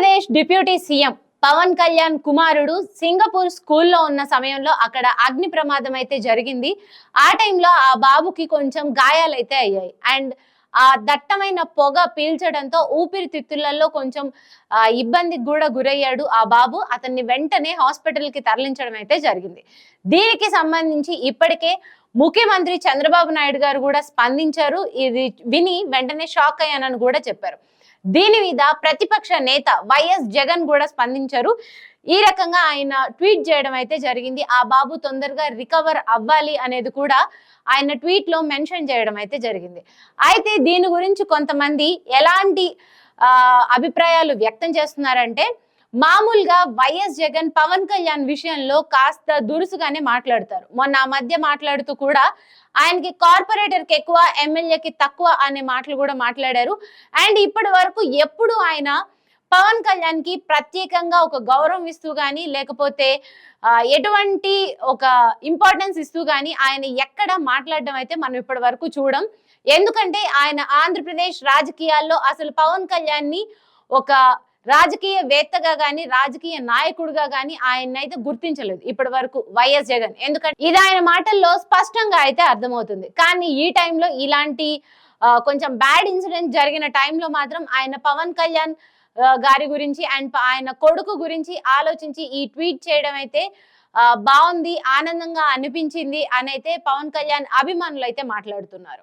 Andhra Pradesh deputy CM Pawan Kalyan కుమారుడు Singapore స్కూల్లో ఉన్న సమయంలో అక్కడ అగ్ని ప్రమాదం అయితే జరిగింది. ఆ టైంలో ఆ బాబుకి కొంచెం గాయాలైతే అయ్యాయి. అండ్ ఆ దట్టమైన పొగ పీల్చడంతో ఊపిరితిత్తులలో కొంచెం ఇబ్బందికి కూడా గురయ్యాడు ఆ బాబు. అతన్ని వెంటనే హాస్పిటల్కి తరలించడం అయితే జరిగింది. దీనికి సంబంధించి ఇప్పటికే ముఖ్యమంత్రి చంద్రబాబు నాయుడు గారు కూడా స్పందించారు. ఇది విని వెంటనే షాక్ అయ్యానని కూడా చెప్పారు. దీని మీద ప్రతిపక్ష నేత వైఎస్ జగన్ కూడా స్పందించారు. ఈ రకంగా ఆయన ట్వీట్ చేయడం అయితే జరిగింది. ఆ బాబు తొందరగా రికవర్ అవ్వాలి అనేది కూడా ఆయన ట్వీట్ లో మెన్షన్ చేయడం అయితే జరిగింది. అయితే దీని గురించి కొంతమంది ఎలాంటి అభిప్రాయాలు వ్యక్తం చేస్తున్నారంటే, మామూలుగా వైఎస్ జగన్ పవన్ కళ్యాణ్ విషయంలో కాస్త దురుసుగానే మాట్లాడతారు. మొన్న ఆ మధ్య మాట్లాడుతూ కూడా ఆయనకి కార్పొరేటర్ కి ఎక్కువ, ఎమ్మెల్యేకి తక్కువ అనే మాటలు కూడా మాట్లాడారు. అండ్ ఇప్పటి వరకు ఎప్పుడు ఆయన పవన్ కళ్యాణ్ కి ప్రత్యేకంగా ఒక గౌరవం ఇస్తూ గానీ, లేకపోతే ఎటువంటి ఒక ఇంపార్టెన్స్ ఇస్తూ గానీ ఆయన ఎక్కడ మాట్లాడడం అయితే మనం ఇప్పటి వరకు చూడం. ఎందుకంటే ఆయన ఆంధ్రప్రదేశ్ రాజకీయాల్లో అసలు పవన్ కళ్యాణ్ ని ఒక రాజకీయవేత్తగా గాని, రాజకీయ నాయకుడిగా గాని ఆయన్నైతే గుర్తించలేదు ఇప్పటి వరకు వైఎస్ జగన్. ఎందుకంటే ఇది ఆయన మాటల్లో స్పష్టంగా అయితే అర్థమవుతుంది. కానీ ఈ టైంలో ఇలాంటి కొంచెం బ్యాడ్ ఇన్సిడెంట్ జరిగిన టైంలో మాత్రం ఆయన పవన్ కళ్యాణ్ గారి గురించి అండ్ ఆయన కొడుకు గురించి ఆలోచించి ఈ ట్వీట్ చేయడం అయితే బాగుంది, ఆనందంగా అనిపించింది అని అయితే పవన్ కళ్యాణ్ అభిమానులు అయితే మాట్లాడుతున్నారు.